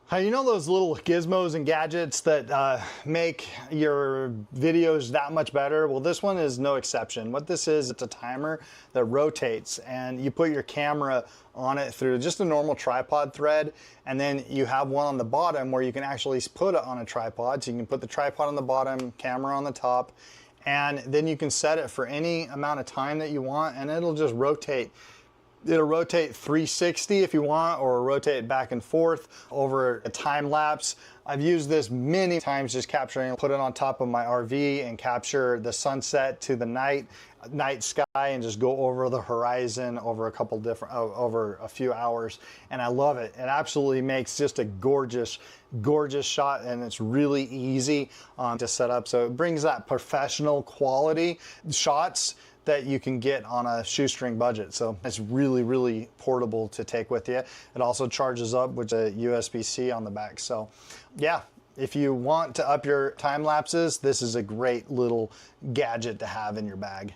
You know those little gizmos and gadgets that make your videos that much better? Well, this one is no exception. What this is, it's a timer that rotates, and you put your camera on it through just a normal tripod thread, and then you have one on the bottom where you can actually put it on a tripod. So you can put the tripod on the bottom, camera on the top, and then you can set it for any amount of time that you want, and it'll just rotate. It'll rotate 360 if you want, or rotate back and forth over a time lapse. I've used this many times just capturing, put it on top of my RV and capture the sunset to the night sky and just go over the horizon over over a few hours. And I love it. It absolutely makes just a gorgeous shot, and it's really easy to set up. So it brings that professional quality shots that you can get on a shoestring budget. So it's really, really portable to take with you. It also charges up with a USB-C on the back. So yeah, if you want to up your time lapses, this is a great little gadget to have in your bag.